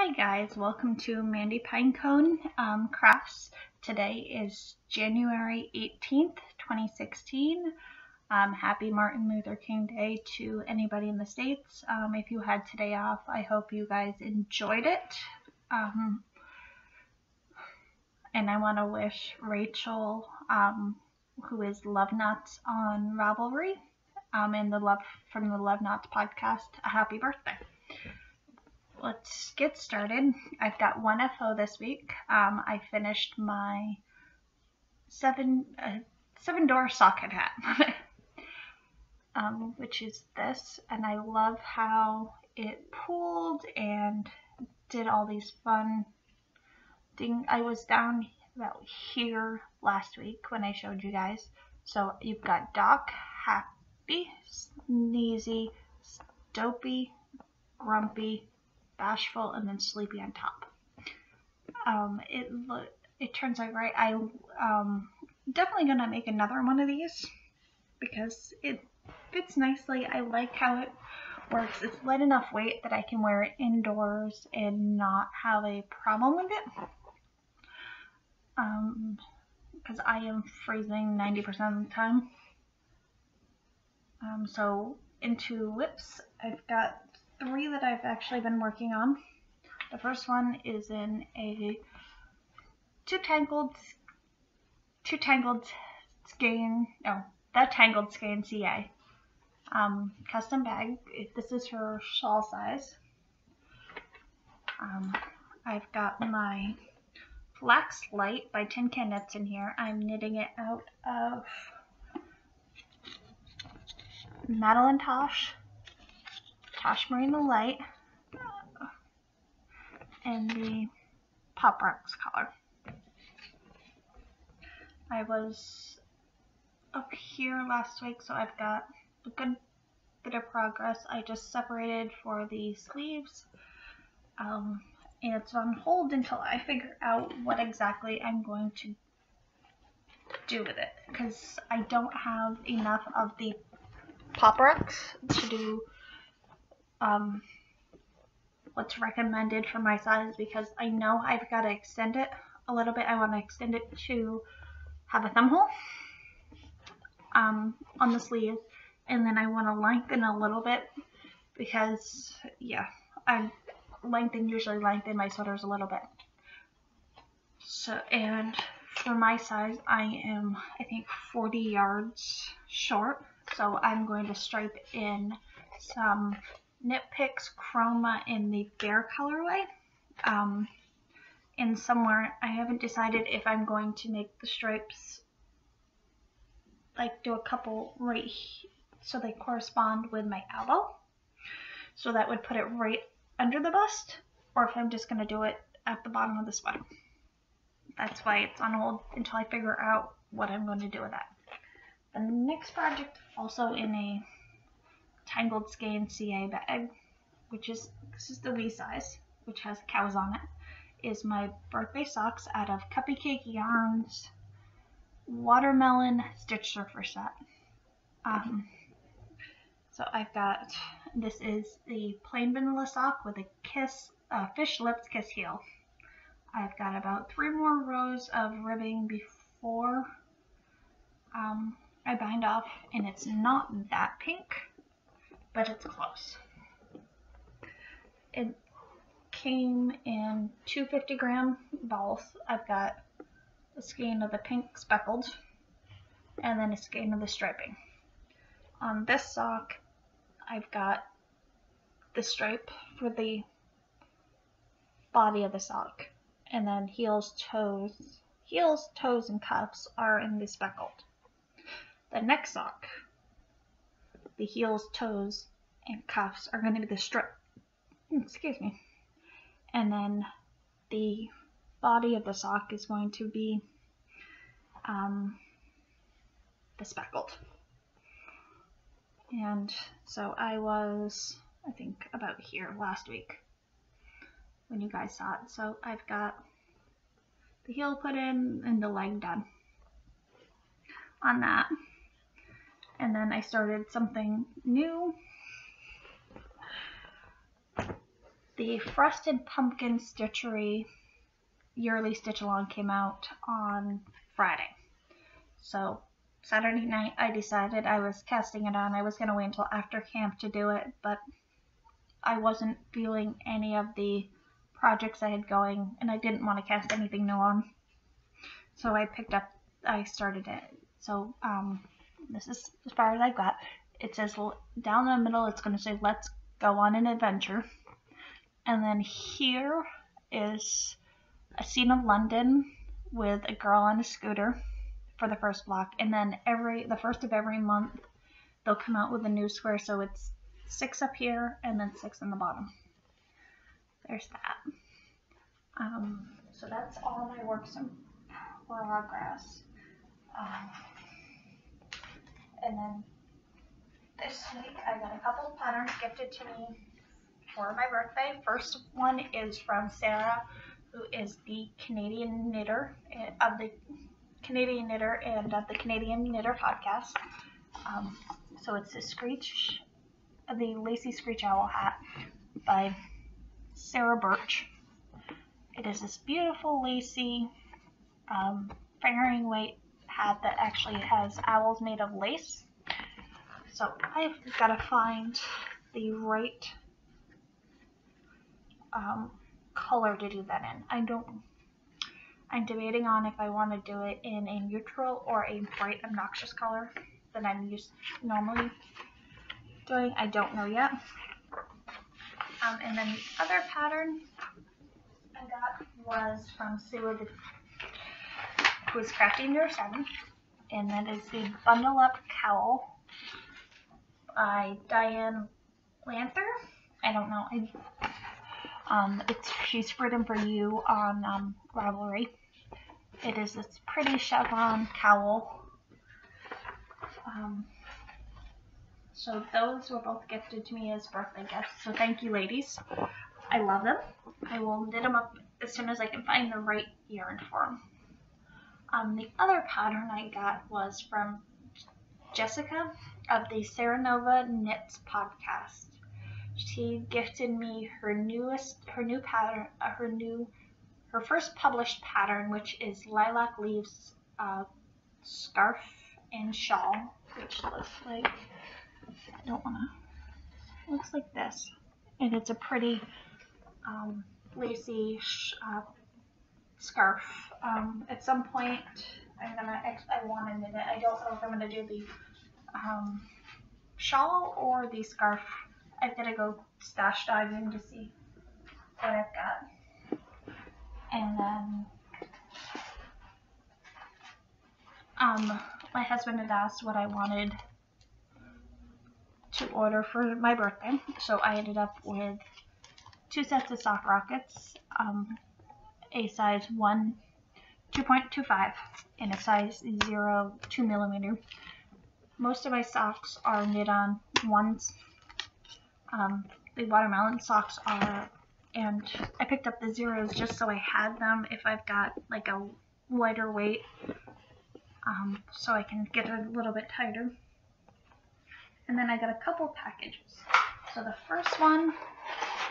Hi guys, welcome to Mandy Pinecone Crafts. Today is January 18th, 2016. Happy Martin Luther King Day to anybody in the States. If you had today off, I hope you guys enjoyed it. And I want to wish Rachel, who is Love Nuts on Ravelry, and from the Love Nuts podcast, a happy birthday. Let's get started. I've got one FO this week. I finished my seven door socket hat, which is this, and I love how it pulled and did all these fun things. I was down about here last week when I showed you guys. So you've got Doc, Happy, Sneezy, Dopey, Grumpy, Bashful, and then Sleepy on top. It turns out great. I'm definitely gonna make another one of these because it fits nicely. I like how it works. It's light enough weight that I can wear it indoors and not have a problem with it. Because I am freezing 90% of the time. So into whips, I've got 3 that I've actually been working on. The first one is in a the Tangled Skein CA custom bag. This is her shawl size. I've got my Flax Light by Tin Can Knits in here. I'm knitting it out of Madeline Tosh Merino Light, and the Pop Rocks color. I was up here last week, so I've got a good bit of progress. I just separated for the sleeves, and it's on hold until I figure out what exactly I'm going to do with it, because I don't have enough of the Pop Rocks to do what's recommended for my size, because I know I've got to extend it a little bit. I want to extend it to have a thumb hole on the sleeve, and then I want to lengthen a little bit because I usually lengthen my sweaters a little bit. So, and for my size, I am I think 40 yards short, so I'm going to stripe in some Knit Picks Chroma in the Bear colorway. And somewhere, I haven't decided if I'm going to make the stripes, like do a couple right so they correspond with my elbow. So that would put it right under the bust, or if I'm just going to do it at the bottom of the sweater. That's why it's on hold until I figure out what I'm going to do with that. The next project, also in a Tangled Skein CA bag, this is the wee size, which has cows on it, is my birthday socks out of Cuppy Cake Yarns Watermelon Stitch Surfer set. So I've got, this is the plain vanilla sock with a Fish Lips Kiss heel. I've got about 3 more rows of ribbing before I bind off, and it's not that pink, but it's close. It came in 2 50-gram balls. I've got a skein of the pink speckled, and then a skein of the striping. On this sock, I've got the stripe for the body of the sock, and then heels, toes, and cuffs are in the speckled. The next sock, the heels, toes, and cuffs are going to be the stripe. Excuse me. And then the body of the sock is going to be the speckled. And so I was, I think, about here last week when you guys saw it. So I've got the heel put in and the leg done on that. And then I started something new. The Frosted Pumpkin Stitchery yearly stitch along came out on Friday. So Saturday night I decided I was casting it on. I was going to wait until after camp to do it, but I wasn't feeling any of the projects I had going, and I didn't want to cast anything new on. So I started it. So this is as far as I got. It says down the middle, it's going to say, let's go on an adventure. And then here is a scene of London with a girl on a scooter for the first block. And then the first of every month, they'll come out with a new square. So it's 6 up here and then 6 in the bottom. There's that. So that's all my works in progress. And then this week I got a couple of patterns gifted to me for my birthday. First one is from Sarah, who is the Canadian knitter of the Canadian Knitter and of the Canadian Knitter podcast. So it's the Lacy Screech Owl hat by Sarah Birch. It is this beautiful lacy fingering weight hat that actually has owls made of lace. So I've got to find the right color to do that in. I'm debating on if I want to do it in a neutral or a bright obnoxious color that I'm normally doing. I don't know yet. And then the other pattern I got was from Sue, who is Crafting Near 7, and that is the Bundle Up Cowl by Diane Lanther. I don't know. She's written for you on Ravelry. It is this pretty chevron cowl. So those were both gifted to me as birthday gifts. So thank you, ladies. I love them. I will knit them up as soon as I can find the right yarn for them. The other pattern I got was from Jessica of the Sarah Nova Knits podcast. She gifted me her new pattern, her first published pattern, which is Lilac Leaves Scarf and Shawl, which looks like, looks like this. And it's a pretty lacy scarf. At some point, I want to knit it. I don't know if I'm gonna do the shawl or the scarf. I've got to go stash diving to see what I've got. And then my husband had asked what I wanted to order for my birthday, so I ended up with 2 sets of sock rockets, a size 1 2.25 and a size 0 2mm. Most of my socks are knit on ones. The watermelon socks are, and I picked up the zeros just so I had them if I've got like a lighter weight, so I can get it a little bit tighter. And then I got a couple packages. So the first one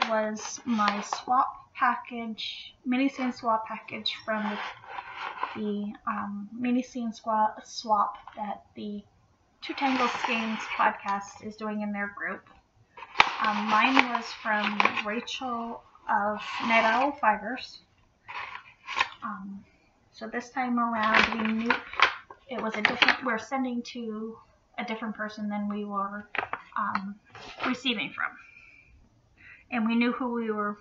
was my swap package, mini seam swap package from the mini seam swap that the Two Tangle Skeins podcast is doing in their group. Mine was from Rachel of Night Owl Fibers. So this time around, we knew it was we're sending to a different person than we were receiving from. And we knew who we were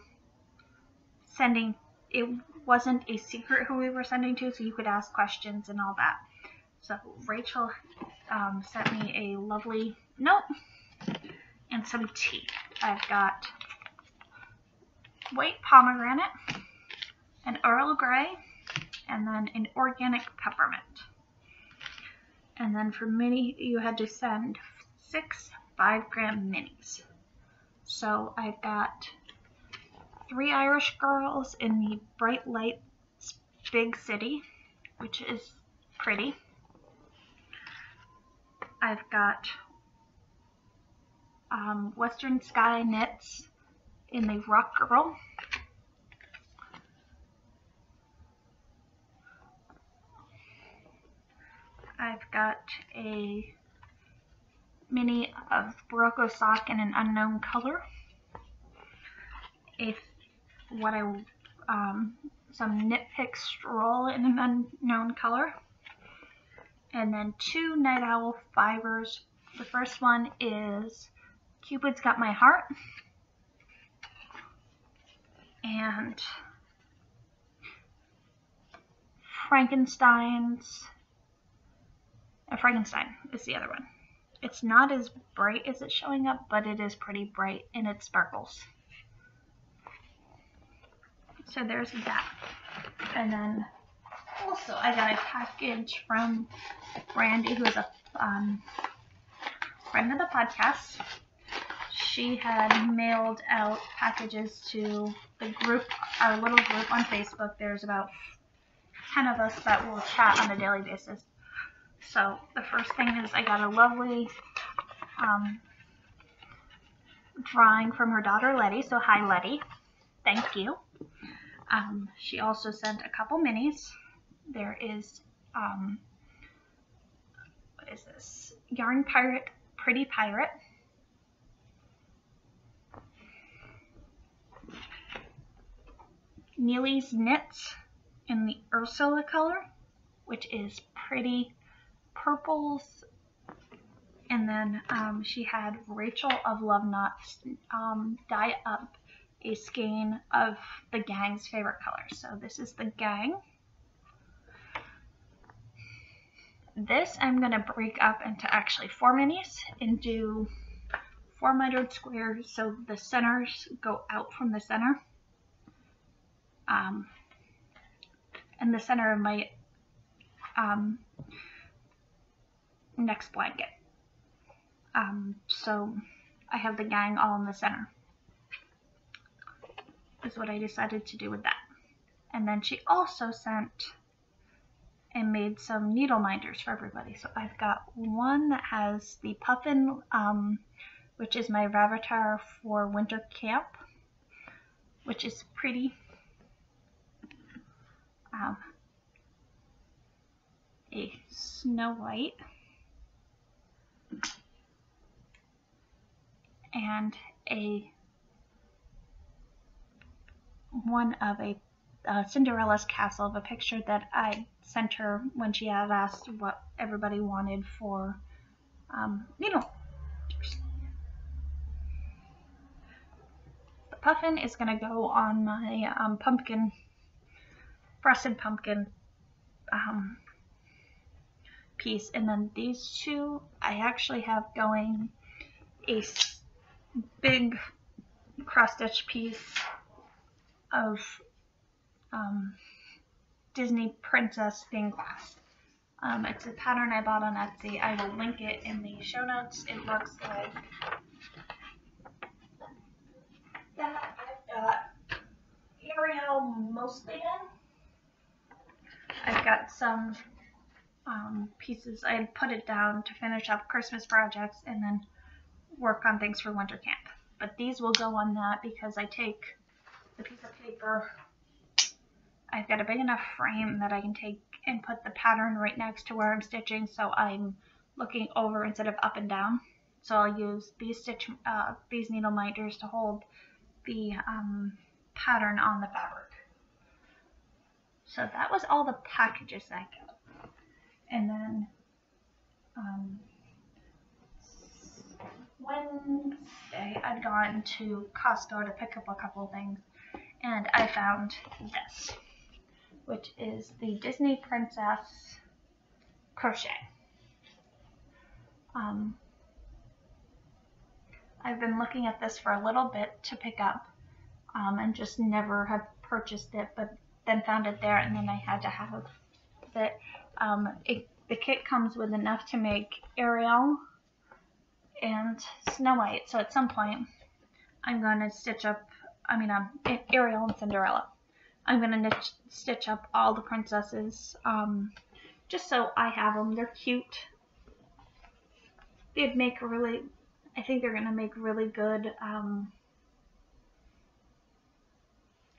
sending. It wasn't a secret who we were sending to, so you could ask questions and all that. So Rachel sent me a lovely note and some tea. I've got white pomegranate, an Earl Grey, and then an organic peppermint. And then for mini, you had to send 6 5-gram minis. So I've got 3 Irish girls in the Bright Lights Big City, which is pretty. I've got Western Sky Knits in the Rock Girl. I've got a mini of Barocco sock in an unknown color. Some Knit Pick Stroll in an unknown color. And then 2 Night Owl fibers. The first one is Cupid's Got My Heart. And Frankenstein is the other one. It's not as bright as it's showing up, but it is pretty bright and it sparkles. So there's that. And then also I got a package from Brandy, who is a friend of the podcast. She had mailed out packages to the group, our little group on Facebook. There's about 10 of us that will chat on a daily basis. So the first thing is I got a lovely drawing from her daughter Letty. So hi Letty, thank you. She also sent a couple minis. There is what is this? Yarn Pirate, Pretty Pirate. Neely's Knits in the Ursula color, which is pretty purples. And then she had Rachel of Love Knots dye up a skein of the gang's favorite colors. So this is the gang. This I'm going to break up into actually 4 minis and do 4 mitered squares so the centers go out from the center. In the center of my next blanket. So I have the gang all in the center. Is what I decided to do with that. And then she also sent and made some needle minders for everybody. So I've got one that has the Puffin, which is my Ravatar for winter camp, which is pretty. A Snow White and one of a Cinderella's Castle, of a picture that I sent her when she had asked what everybody wanted for needle. The Puffin is going to go on my frosted pumpkin piece, and then these two I actually have going a big cross-stitch piece of Disney Princess stained glass. It's a pattern I bought on Etsy. I will link it in the show notes. It looks like that. I've got Ariel mostly in. I've got some pieces. I put it down to finish up Christmas projects and then work on things for winter camp. But these will go on that because I take the piece of paper. I've got a big enough frame that I can take and put the pattern right next to where I'm stitching, so I'm looking over instead of up and down. So I'll use these needle minders to hold the pattern on the fabric. So that was all the packages I got. And then Wednesday I'd gone to Costco to pick up a couple things, and I found this, which is the Disney Princess crochet. I've been looking at this for a little bit to pick up and just never had purchased it, but then found it there, and then I had to have it. The kit comes with enough to make Ariel and Snow White, so at some point I'm going to stitch up, Ariel and Cinderella. I'm going to stitch up all the princesses, just so I have them. They're cute. I think they're going to make really good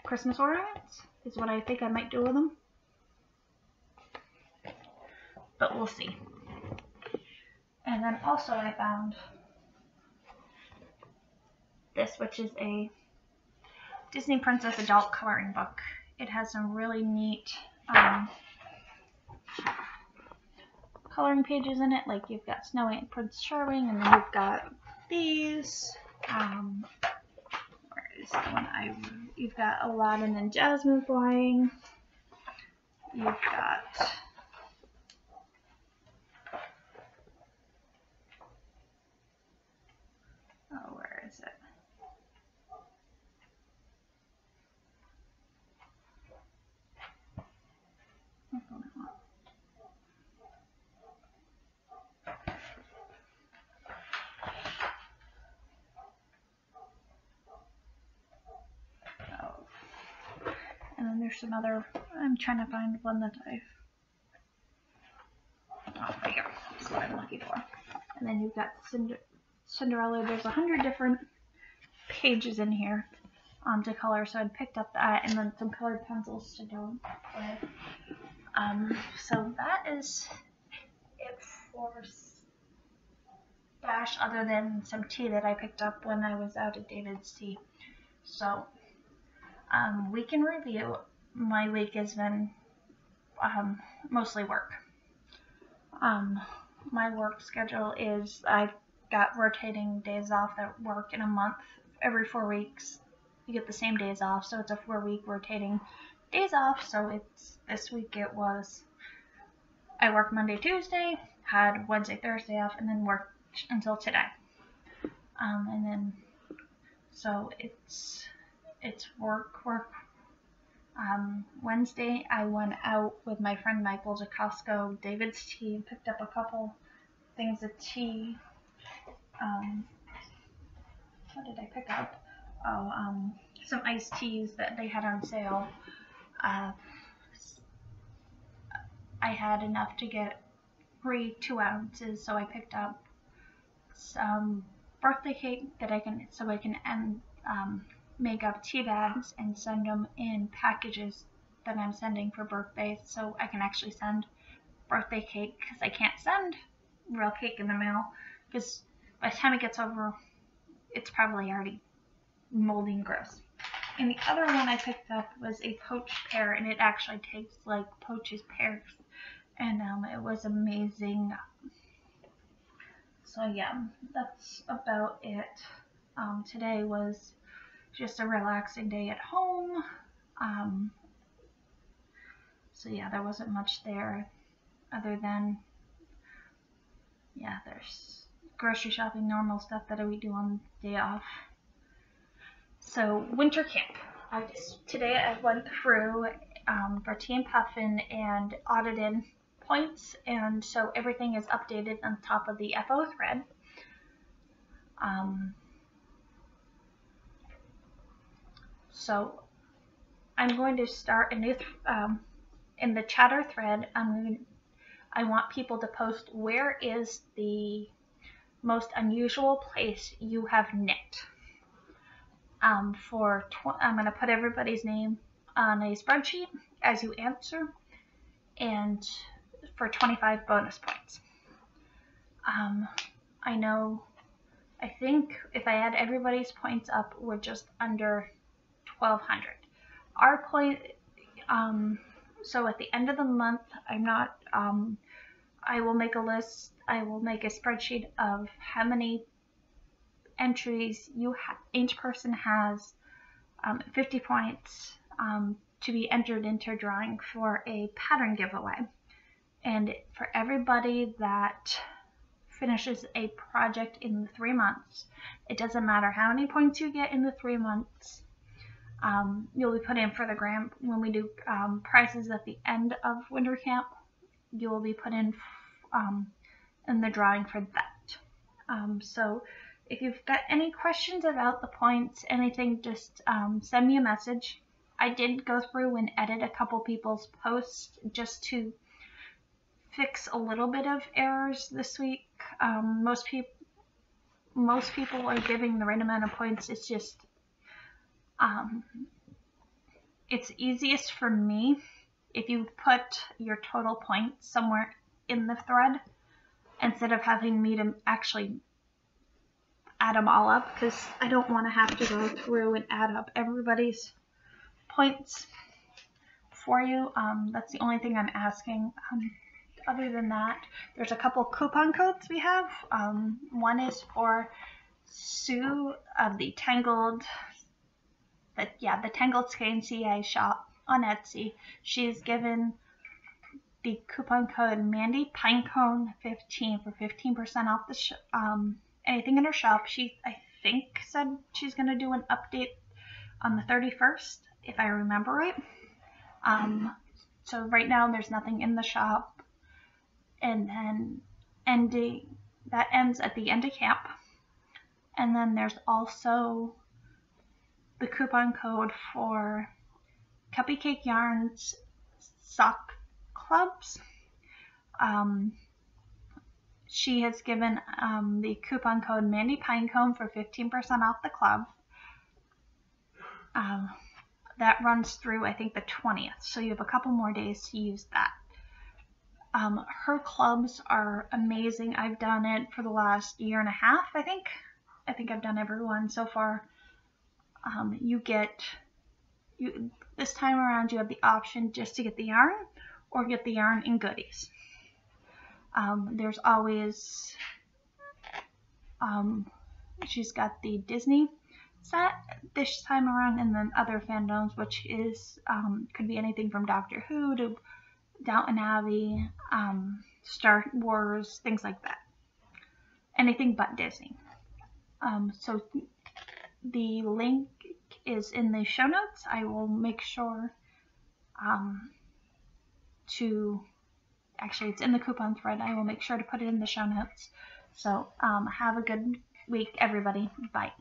Christmas ornaments is what I think I might do with them. But we'll see. And then also I found this, which is a Disney Princess adult coloring book. It has some really neat coloring pages in it. Like you've got Snow White and Prince Charming, and then you've got these. Where is the one you've got Aladdin and Jasmine flying. You've got where is it? And then there's some other, I'm trying to find one that right here. That's what I'm looking for. And then you've got Cinderella. There's 100 different pages in here to color, so I picked up that, and then some colored pencils to do with. So that is it for Stash, other than some tea that I picked up when I was out at David's Tea. So week in review, my week has been mostly work. My work schedule is I've got rotating days off at work in a month. Every 4 weeks you get the same days off, so it's a 4-week rotating days off. So it's this week it was I worked Monday, Tuesday, had Wednesday, Thursday off, and then worked until today. And then so it's work. Wednesday I went out with my friend Michael to Costco, David's Tea, and picked up a couple things of tea. What did I pick up? Some iced teas that they had on sale. I had enough to get 2 ounces, so I picked up some birthday cake that I can make up tea bags and send them in packages that I'm sending for birthdays, so I can actually send birthday cake, because I can't send real cake in the mail, because by the time it gets over, it's probably already moldy and gross. And the other one I picked up was a poached pear, and it actually tastes like Poach's pears, and it was amazing. So yeah, that's about it. Today was just a relaxing day at home. So yeah, there wasn't much there other than, yeah, there's grocery shopping, normal stuff that I would do on the day off. So winter camp. Today I went through for Tea and Puffin and audited points, and so everything is updated on top of the FO thread. So I'm going to start a new in the chatter thread. I want people to post where is the most unusual place you have knit. I'm going to put everybody's name on a spreadsheet as you answer, and for 25 bonus points. I think if I add everybody's points up, we're just under 1,200. Our point, so at the end of the month, I will make a list, I will make a spreadsheet of how many entries each person has 50 points to be entered into a drawing for a pattern giveaway. And for everybody that finishes a project in the 3 months, it doesn't matter how many points you get in the 3 months, you'll be put in for the grant. When we do prizes at the end of winter camp, you will be put in the drawing for that. So if you've got any questions about the points, anything, just send me a message. I did go through and edit a couple people's posts just to fix a little bit of errors this week. Most people are giving the right amount of points. It's just it's easiest for me if you put your total points somewhere in the thread instead of having me to actually add them all up, because I don't want to have to go through and add up everybody's points for you. That's the only thing I'm asking. Other than that, there's a couple coupon codes we have. One is for Sue of the Tangled Skein CA shop on Etsy. She's given the coupon code Mandy Pinecone 15 for 15% off the anything in her shop. She, I think, said she's going to do an update on the 31st, if I remember right. So right now there's nothing in the shop, and then that ends at the end of camp. And then there's also the coupon code for Cupcake Yarns sock clubs. She has given the coupon code Mandy Pinecone for 15% off the club. That runs through, I think, the 20th, so you have a couple more days to use that. Her clubs are amazing. I've done it for the last year and a half, I think. I think I've done every one so far. This time around you have the option just to get the yarn or get the yarn in goodies. There's always, she's got the Disney set this time around, and then other fandoms, which is, could be anything from Doctor Who to Downton Abbey, Star Wars, things like that. Anything but Disney. So the link is in the show notes. I will make sure actually it's in the coupon thread. I will make sure to put it in the show notes. So have a good week, everybody. Bye.